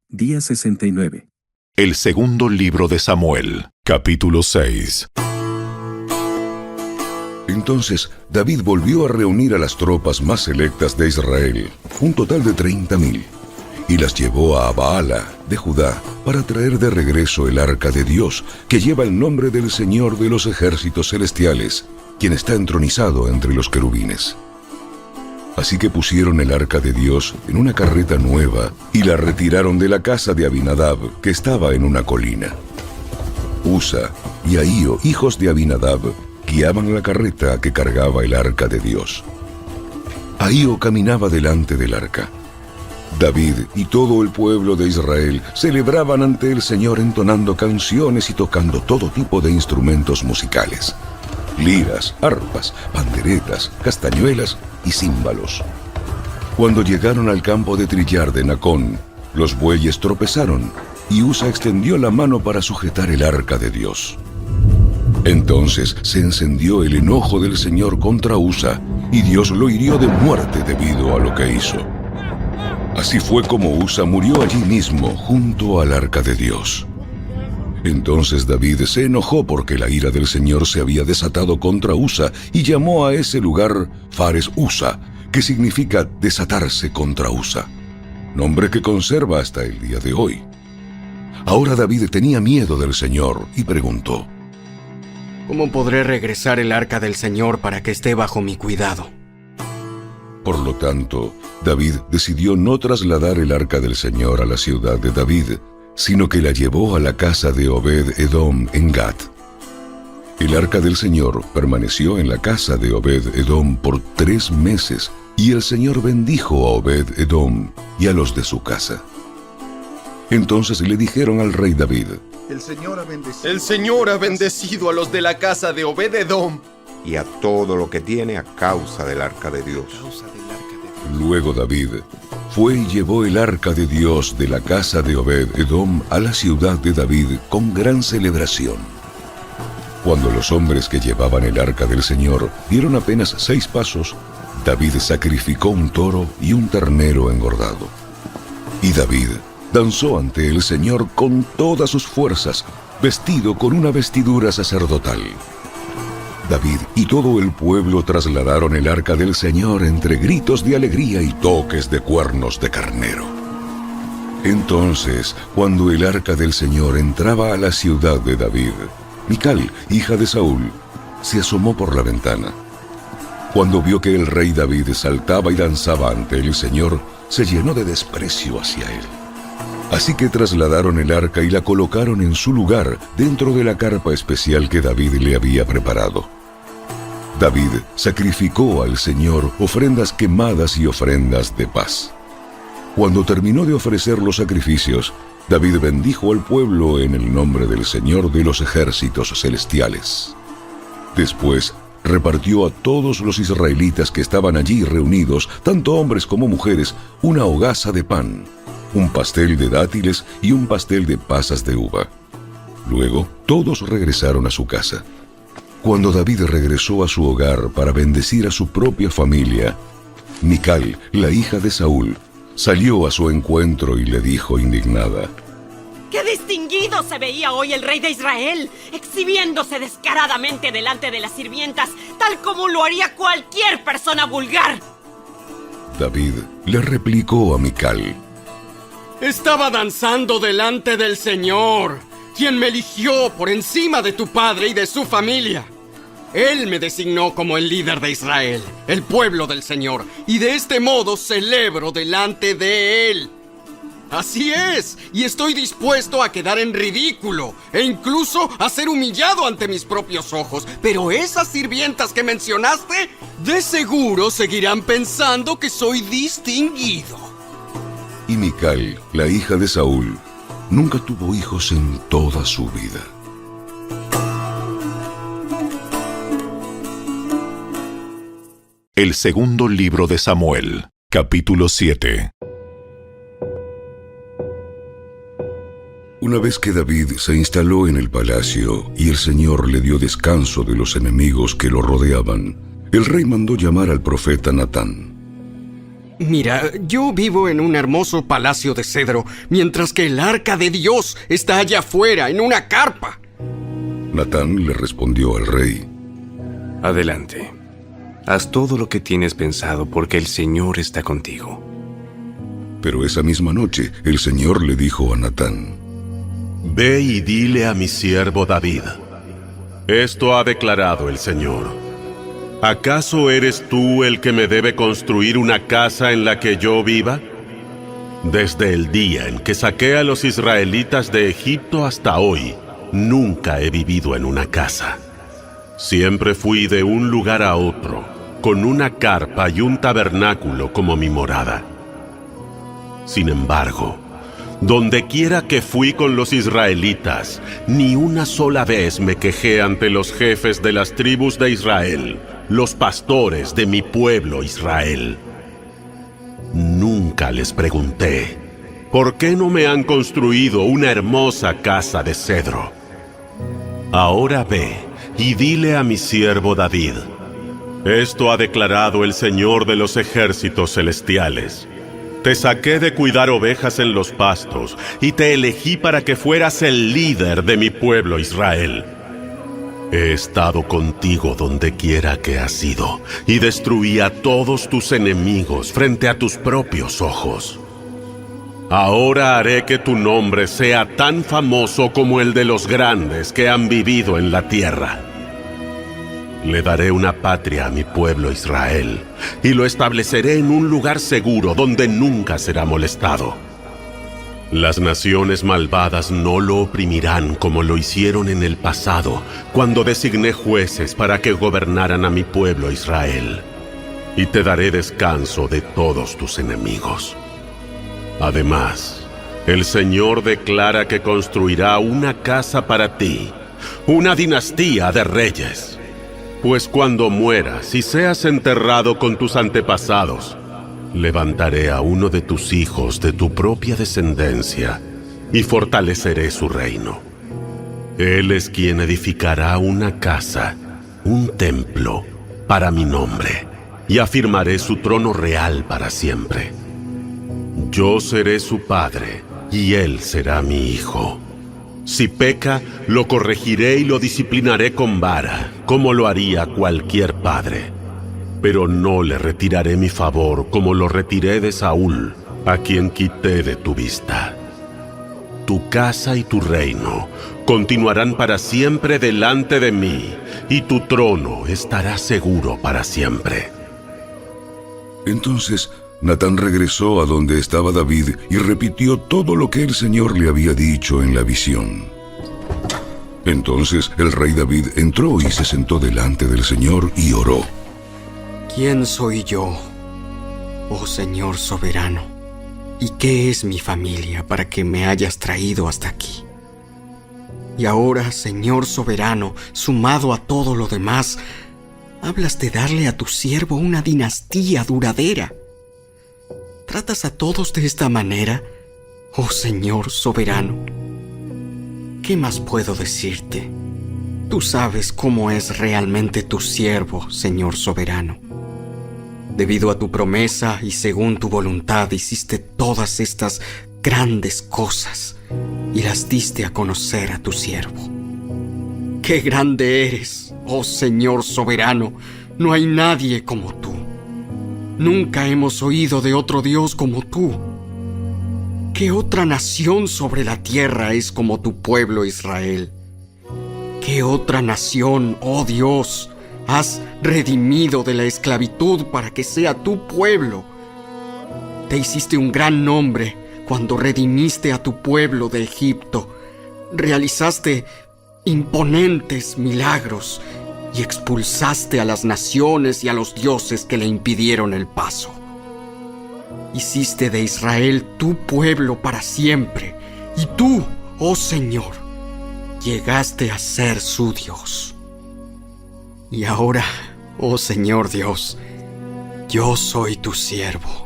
Día 69. El segundo libro de Samuel, capítulo 6. Entonces David volvió a reunir a las tropas más selectas de Israel, un total de 30,000, y las llevó a Abaala de Judá para traer de regreso el arca de Dios, que lleva el nombre del Señor de los ejércitos celestiales, quien está entronizado entre los querubines. Así que pusieron el arca de Dios en una carreta nueva y la retiraron de la casa de Abinadab, que estaba en una colina. Usa y Ahío, hijos de Abinadab, guiaban la carreta que cargaba el arca de Dios. Ahío caminaba delante del arca. David y todo el pueblo de Israel celebraban ante el Señor entonando canciones y tocando todo tipo de instrumentos musicales: liras, arpas, panderetas, castañuelas y címbalos. Cuando llegaron al campo de trillar de Nacón, los bueyes tropezaron y Usa extendió la mano para sujetar el arca de Dios. Entonces se encendió el enojo del Señor contra Usa, y Dios lo hirió de muerte debido a lo que hizo. Así fue como Usa murió allí mismo, junto al arca de Dios. Entonces David se enojó porque la ira del Señor se había desatado contra Usa, y llamó a ese lugar Fares Usa, que significa desatarse contra Usa, nombre que conserva hasta el día de hoy. Ahora David tenía miedo del Señor y preguntó: ¿cómo podré regresar el arca del Señor para que esté bajo mi cuidado? Por lo tanto, David decidió no trasladar el arca del Señor a la ciudad de David, sino que la llevó a la casa de Obed-Edom en Gat. El arca del Señor permaneció en la casa de Obed-Edom por 3 meses, y el Señor bendijo a Obed-Edom y a los de su casa. Entonces le dijeron al rey David: El Señor ha bendecido a los de la casa de Obed-Edom y a todo lo que tiene a causa del arca de Dios. Luego David fue y llevó el arca de Dios de la casa de Obed-Edom a la ciudad de David con gran celebración. Cuando los hombres que llevaban el arca del Señor dieron apenas 6 pasos, David sacrificó un toro y un ternero engordado. Y David danzó ante el Señor con todas sus fuerzas, vestido con una vestidura sacerdotal. David y todo el pueblo trasladaron el arca del Señor entre gritos de alegría y toques de cuernos de carnero. Entonces, cuando el arca del Señor entraba a la ciudad de David, Mical, hija de Saúl, se asomó por la ventana. Cuando vio que el rey David saltaba y danzaba ante el Señor, se llenó de desprecio hacia él. Así que trasladaron el arca y la colocaron en su lugar dentro de la carpa especial que David le había preparado. David sacrificó al Señor ofrendas quemadas y ofrendas de paz. Cuando terminó de ofrecer los sacrificios, David bendijo al pueblo en el nombre del Señor de los ejércitos celestiales. Después repartió a todos los israelitas que estaban allí reunidos, tanto hombres como mujeres, una hogaza de pan, un pastel de dátiles y un pastel de pasas de uva. Luego todos regresaron a su casa. Cuando David regresó a su hogar para bendecir a su propia familia, Mical, la hija de Saúl, salió a su encuentro y le dijo indignada: ¡Qué distinguido se veía hoy el rey de Israel, exhibiéndose descaradamente delante de las sirvientas, tal como lo haría cualquier persona vulgar! David le replicó a Mical: Estaba danzando delante del Señor, quien me eligió por encima de tu padre y de su familia. Él me designó como el líder de Israel, el pueblo del Señor, y de este modo celebro delante de Él. Así es, y estoy dispuesto a quedar en ridículo, e incluso a ser humillado ante mis propios ojos. Pero esas sirvientas que mencionaste, de seguro seguirán pensando que soy distinguido. Y Mical, la hija de Saúl, nunca tuvo hijos en toda su vida. El segundo libro de Samuel, capítulo 7. Una vez que David se instaló en el palacio y el Señor le dio descanso de los enemigos que lo rodeaban, el rey mandó llamar al profeta Natán. Mira, yo vivo en un hermoso palacio de cedro, mientras que el arca de Dios está allá afuera, en una carpa. Natán le respondió al rey: Adelante. Haz todo lo que tienes pensado, porque el Señor está contigo. Pero esa misma noche el Señor le dijo a Natán: Ve y dile a mi siervo David: esto ha declarado el Señor. ¿Acaso eres tú el que me debe construir una casa en la que yo viva? Desde el día en que saqué a los israelitas de Egipto hasta hoy, nunca he vivido en una casa. Siempre fui de un lugar a otro, con una carpa y un tabernáculo como mi morada. Sin embargo, donde quiera que fui con los israelitas, ni una sola vez me quejé ante los jefes de las tribus de Israel, los pastores de mi pueblo Israel. Nunca les pregunté: ¿por qué no me han construido una hermosa casa de cedro? Ahora ve y dile a mi siervo David: esto ha declarado el Señor de los ejércitos celestiales. Te saqué de cuidar ovejas en los pastos y te elegí para que fueras el líder de mi pueblo Israel. He estado contigo donde quiera que has ido y destruí a todos tus enemigos frente a tus propios ojos. Ahora haré que tu nombre sea tan famoso como el de los grandes que han vivido en la tierra. Le daré una patria a mi pueblo Israel y lo estableceré en un lugar seguro donde nunca será molestado. Las naciones malvadas no lo oprimirán como lo hicieron en el pasado, cuando designé jueces para que gobernaran a mi pueblo Israel. Y te daré descanso de todos tus enemigos. Además, el Señor declara que construirá una casa para ti, una dinastía de reyes. Pues cuando mueras y seas enterrado con tus antepasados, levantaré a uno de tus hijos de tu propia descendencia y fortaleceré su reino. Él es quien edificará una casa, un templo, para mi nombre, y afirmaré su trono real para siempre. Yo seré su padre, y él será mi hijo. Si peca, lo corregiré y lo disciplinaré con vara, como lo haría cualquier padre. Pero no le retiraré mi favor como lo retiré de Saúl, a quien quité de tu vista. Tu casa y tu reino continuarán para siempre delante de mí, y tu trono estará seguro para siempre. Entonces Natán regresó a donde estaba David y repitió todo lo que el Señor le había dicho en la visión. Entonces el rey David entró y se sentó delante del Señor y oró: ¿Quién soy yo, oh Señor soberano? ¿Y qué es mi familia para que me hayas traído hasta aquí? Y ahora, Señor soberano, sumado a todo lo demás, hablas de darle a tu siervo una dinastía duradera. ¿Tratas a todos de esta manera, oh Señor soberano? ¿Qué más puedo decirte? Tú sabes cómo es realmente tu siervo, Señor soberano. Debido a tu promesa y según tu voluntad hiciste todas estas grandes cosas y las diste a conocer a tu siervo. ¡Qué grande eres, oh Señor soberano! No hay nadie como tú. Nunca hemos oído de otro Dios como tú. ¿Qué otra nación sobre la tierra es como tu pueblo Israel? ¿Qué otra nación, oh Dios, has redimido de la esclavitud para que sea tu pueblo? Te hiciste un gran nombre cuando redimiste a tu pueblo de Egipto. Realizaste imponentes milagros y expulsaste a las naciones y a los dioses que le impidieron el paso. Hiciste de Israel tu pueblo para siempre, y tú, oh Señor, llegaste a ser su Dios. Y ahora, oh Señor Dios, yo soy tu siervo.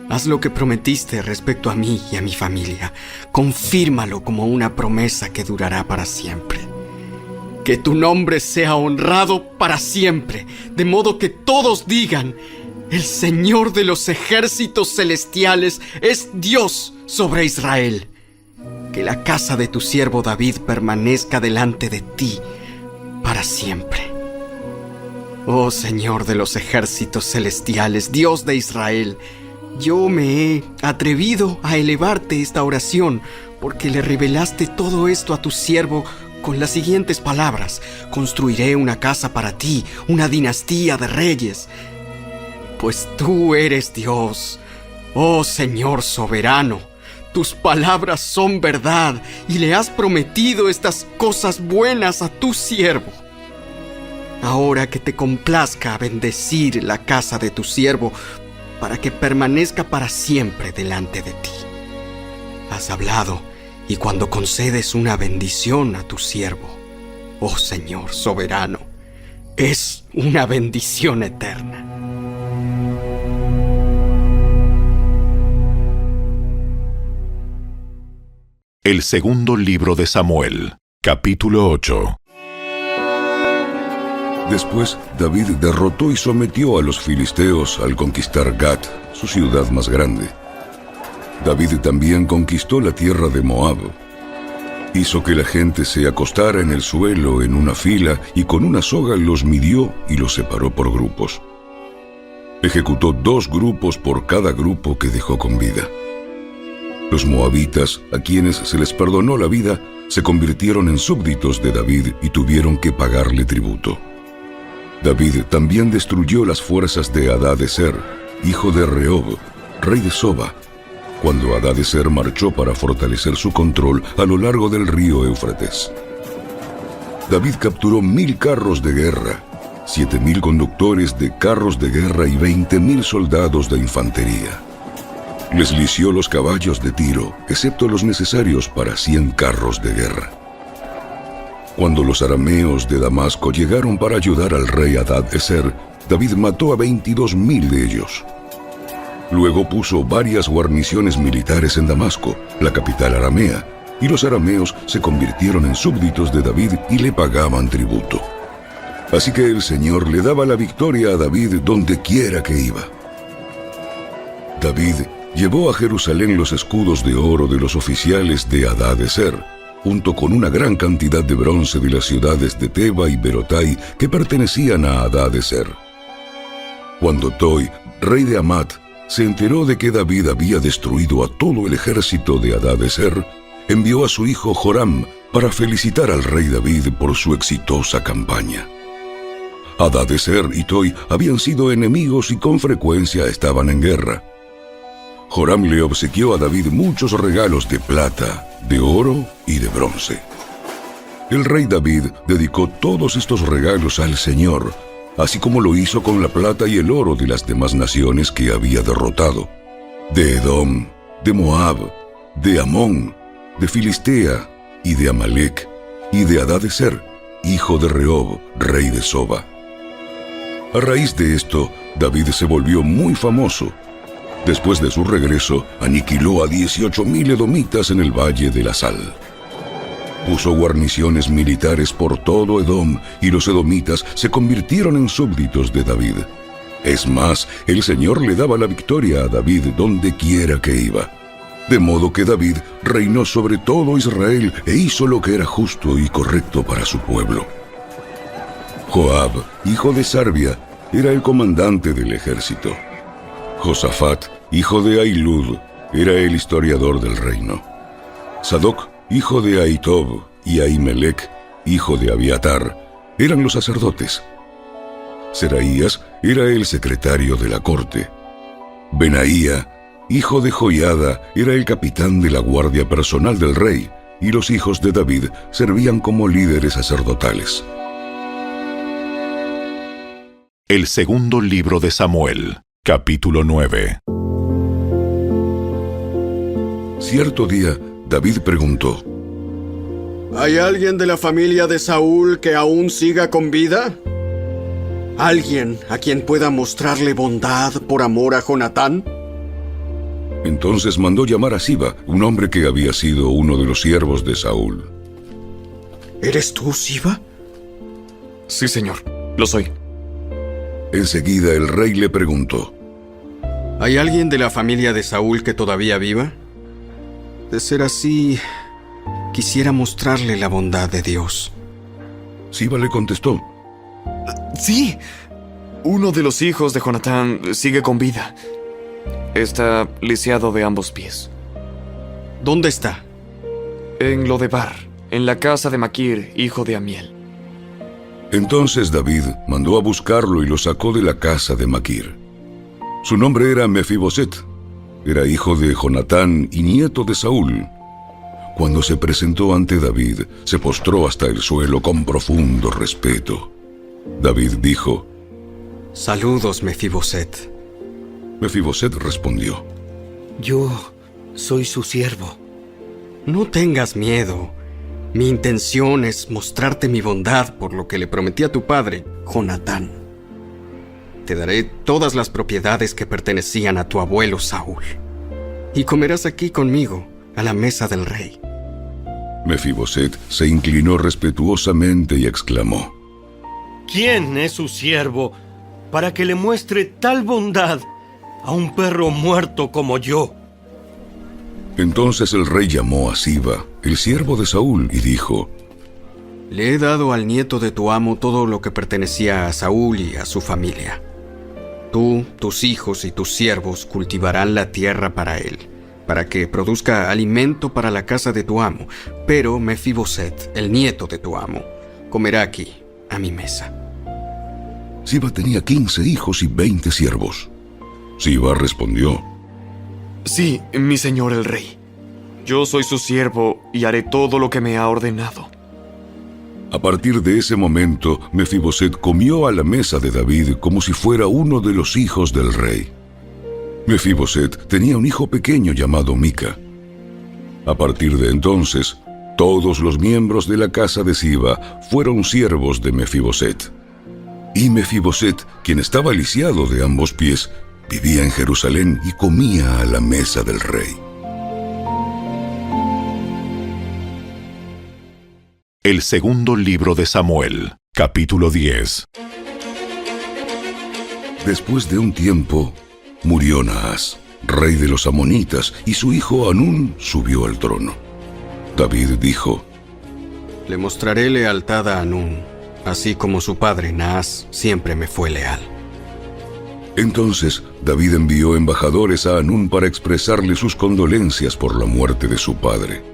Haz lo que prometiste respecto a mí y a mi familia. Confírmalo como una promesa que durará para siempre. Que tu nombre sea honrado para siempre, de modo que todos digan: El Señor de los ejércitos celestiales es Dios sobre Israel. Que la casa de tu siervo David permanezca delante de ti para siempre. Oh Señor de los ejércitos celestiales, Dios de Israel, yo me he atrevido a elevarte esta oración porque le revelaste todo esto a tu siervo con las siguientes palabras: construiré una casa para ti, una dinastía de reyes. Pues tú eres Dios, oh Señor soberano. Tus palabras son verdad y le has prometido estas cosas buenas a tu siervo. Ahora que te complazca bendecir la casa de tu siervo para que permanezca para siempre delante de ti. Has hablado, y cuando concedes una bendición a tu siervo, oh Señor soberano, es una bendición eterna. El segundo libro de Samuel, capítulo 8. Después, David derrotó y sometió a los filisteos al conquistar Gat, su ciudad más grande. David también conquistó la tierra de Moab. Hizo que la gente se acostara en el suelo en una fila y con una soga los midió y los separó por grupos. Ejecutó 2 grupos por cada grupo que dejó con vida. Los moabitas, a quienes se les perdonó la vida, se convirtieron en súbditos de David y tuvieron que pagarle tributo. David también destruyó las fuerzas de Hadadezer, hijo de Rehob, rey de Soba, cuando Hadadezer marchó para fortalecer su control a lo largo del río Éufrates. David capturó 1000 carros de guerra, 7000 conductores de carros de guerra y 20.000 soldados de infantería. Les lició los caballos de Tiro, excepto los necesarios para 100 carros de guerra. Cuando los arameos de Damasco llegaron para ayudar al rey Hadadezer, David mató a 22.000 de ellos. Luego puso varias guarniciones militares en Damasco, la capital aramea, y los arameos se convirtieron en súbditos de David y le pagaban tributo. Así que el Señor le daba la victoria a David donde quiera que iba. David llevó a Jerusalén los escudos de oro de los oficiales de Hadadezer, junto con una gran cantidad de bronce de las ciudades de Teba y Berotai que pertenecían a Hadadezer. Cuando Toi, rey de Hamat, se enteró de que David había destruido a todo el ejército de Hadadezer, envió a su hijo Joram para felicitar al rey David por su exitosa campaña. Hadadezer y Toi habían sido enemigos y con frecuencia estaban en guerra. Joram le obsequió a David muchos regalos de plata, de oro y de bronce. El rey David dedicó todos estos regalos al Señor, así como lo hizo con la plata y el oro de las demás naciones que había derrotado: de Edom, de Moab, de Amón, de Filistea y de Amalek, y de Hadadezer, hijo de Rehob, rey de Soba. A raíz de esto, David se volvió muy famoso. Después de su regreso, aniquiló a 18.000 edomitas en el Valle de la Sal. Puso guarniciones militares por todo Edom, y los edomitas se convirtieron en súbditos de David. Es más, el Señor le daba la victoria a David donde quiera que iba. De modo que David reinó sobre todo Israel e hizo lo que era justo y correcto para su pueblo. Joab, hijo de Sarbia, era el comandante del ejército. Josafat, hijo de Ahilud, era el historiador del reino. Sadoc, hijo de Ahitob, y Ahimelech, hijo de Abiatar, eran los sacerdotes. Seraías era el secretario de la corte. Benaía, hijo de Joiada, era el capitán de la guardia personal del rey, y los hijos de David servían como líderes sacerdotales. El segundo libro de Samuel, capítulo 9. Cierto día, David preguntó: ¿hay alguien de la familia de Saúl que aún siga con vida? ¿Alguien a quien pueda mostrarle bondad por amor a Jonatán? Entonces mandó llamar a Siba, un hombre que había sido uno de los siervos de Saúl. ¿Eres tú, Siba? Sí, señor, lo soy. Enseguida el rey le preguntó: ¿Hay alguien de la familia de Saúl que todavía viva? De ser así, quisiera mostrarle la bondad de Dios. Siba le contestó: Sí, uno de los hijos de Jonatán sigue con vida. Está lisiado de ambos pies. ¿Dónde está? En Lodebar, en la casa de Maquir, hijo de Amiel. Entonces David mandó a buscarlo y lo sacó de la casa de Maquir. Su nombre era Mefiboset. Era hijo de Jonatán y nieto de Saúl. Cuando se presentó ante David, se postró hasta el suelo con profundo respeto. David dijo: Saludos, Mefiboset. Mefiboset respondió: Yo soy su siervo. No tengas miedo. Mi intención es mostrarte mi bondad por lo que le prometí a tu padre, Jonatán. Te daré todas las propiedades que pertenecían a tu abuelo Saúl. Y comerás aquí conmigo, a la mesa del rey. Mefiboset se inclinó respetuosamente y exclamó: ¿Quién es su siervo para que le muestre tal bondad a un perro muerto como yo? Entonces el rey llamó a Siba, el siervo de Saúl, y dijo: Le he dado al nieto de tu amo todo lo que pertenecía a Saúl y a su familia. Tú, tus hijos y tus siervos cultivarán la tierra para él, para que produzca alimento para la casa de tu amo. Pero Mefiboset, el nieto de tu amo, comerá aquí, a mi mesa. Siba tenía 15 hijos y 20 siervos. Siba respondió: Sí, mi señor el rey. Yo soy su siervo y haré todo lo que me ha ordenado. A partir de ese momento, Mefiboset comió a la mesa de David como si fuera uno de los hijos del rey. Mefiboset tenía un hijo pequeño llamado Mica. A partir de entonces, todos los miembros de la casa de Siba fueron siervos de Mefiboset. Y Mefiboset, quien estaba lisiado de ambos pies, vivía en Jerusalén y comía a la mesa del rey. El segundo libro de Samuel, capítulo 10. Después de un tiempo, murió Naas, rey de los amonitas, y su hijo Hanún subió al trono. David dijo: Le mostraré lealtad a Hanún, así como su padre Naas siempre me fue leal. Entonces David envió embajadores a Hanún para expresarle sus condolencias por la muerte de su padre.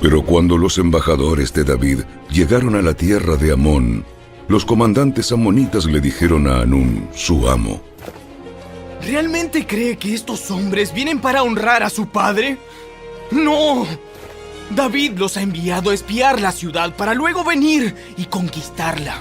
Pero cuando los embajadores de David llegaron a la tierra de Amón, los comandantes amonitas le dijeron a Hanún, su amo: ¿Realmente cree que estos hombres vienen para honrar a su padre? ¡No! David los ha enviado a espiar la ciudad para luego venir y conquistarla.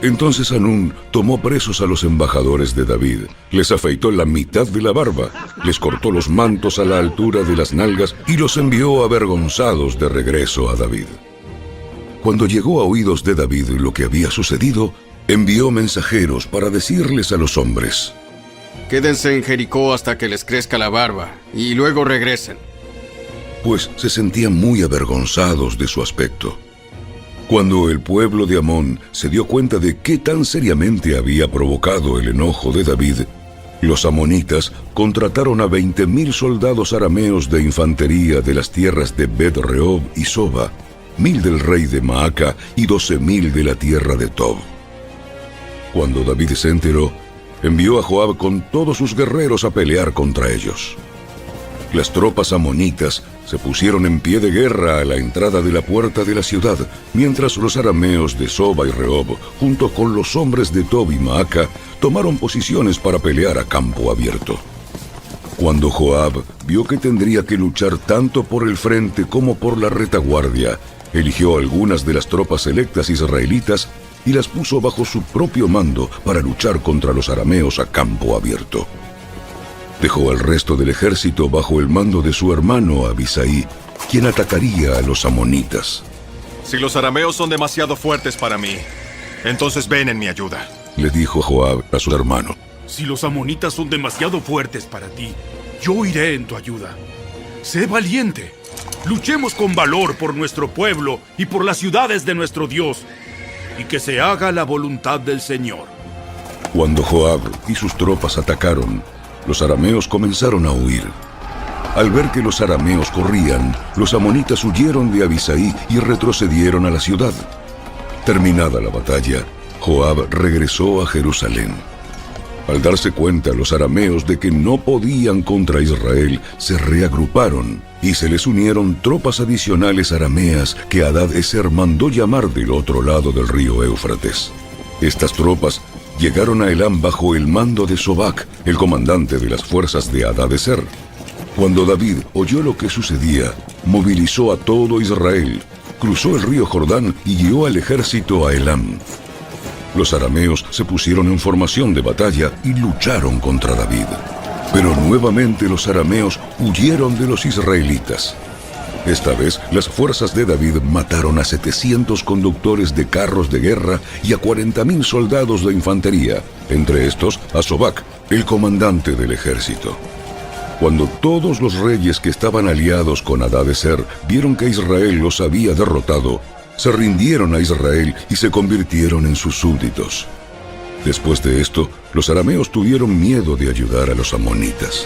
Entonces Hanún tomó presos a los embajadores de David, les afeitó la mitad de la barba, les cortó los mantos a la altura de las nalgas y los envió avergonzados de regreso a David. Cuando llegó a oídos de David lo que había sucedido, envió mensajeros para decirles a los hombres: Quédense en Jericó hasta que les crezca la barba, y luego regresen. Pues se sentían muy avergonzados de su aspecto. Cuando el pueblo de Amón se dio cuenta de qué tan seriamente había provocado el enojo de David, los amonitas contrataron a 20,000 soldados arameos de infantería de las tierras de Bet-Rehob y Soba, 1,000 del rey de Maaca y 12,000 de la tierra de Tob. Cuando David se enteró, envió a Joab con todos sus guerreros a pelear contra ellos. Las tropas amonitas se pusieron en pie de guerra a la entrada de la puerta de la ciudad, mientras los arameos de Soba y Rehob, junto con los hombres de Tob y Maaca, tomaron posiciones para pelear a campo abierto. Cuando Joab vio que tendría que luchar tanto por el frente como por la retaguardia, eligió algunas de las tropas selectas israelitas y las puso bajo su propio mando para luchar contra los arameos a campo abierto. Dejó al resto del ejército bajo el mando de su hermano Abisai, quien atacaría a los amonitas. Si los arameos son demasiado fuertes para mí, entonces ven en mi ayuda, le dijo Joab a su hermano. Si los amonitas son demasiado fuertes para ti, yo iré en tu ayuda. Sé valiente. Luchemos con valor por nuestro pueblo y por las ciudades de nuestro Dios, y que se haga la voluntad del Señor. Cuando Joab y sus tropas atacaron, los arameos comenzaron a huir. Al ver que los arameos corrían, los amonitas huyeron de Abisai y retrocedieron a la ciudad. Terminada la batalla, Joab regresó a Jerusalén. Al darse cuenta los arameos de que no podían contra Israel, se reagruparon y se les unieron tropas adicionales arameas que Hadad-Ezer mandó llamar del otro lado del río Éufrates. Estas tropas llegaron a Elam bajo el mando de Sobac, el comandante de las fuerzas de Hadad-Ezer. Cuando David oyó lo que sucedía, movilizó a todo Israel, cruzó el río Jordán y guió al ejército a Elam. Los arameos se pusieron en formación de batalla y lucharon contra David. Pero nuevamente los arameos huyeron de los israelitas. Esta vez, las fuerzas de David mataron a 700 conductores de carros de guerra y a 40,000 soldados de infantería, entre estos a Sobac, el comandante del ejército. Cuando todos los reyes que estaban aliados con Hadad-Ezer vieron que Israel los había derrotado, se rindieron a Israel y se convirtieron en sus súbditos. Después de esto, los arameos tuvieron miedo de ayudar a los amonitas.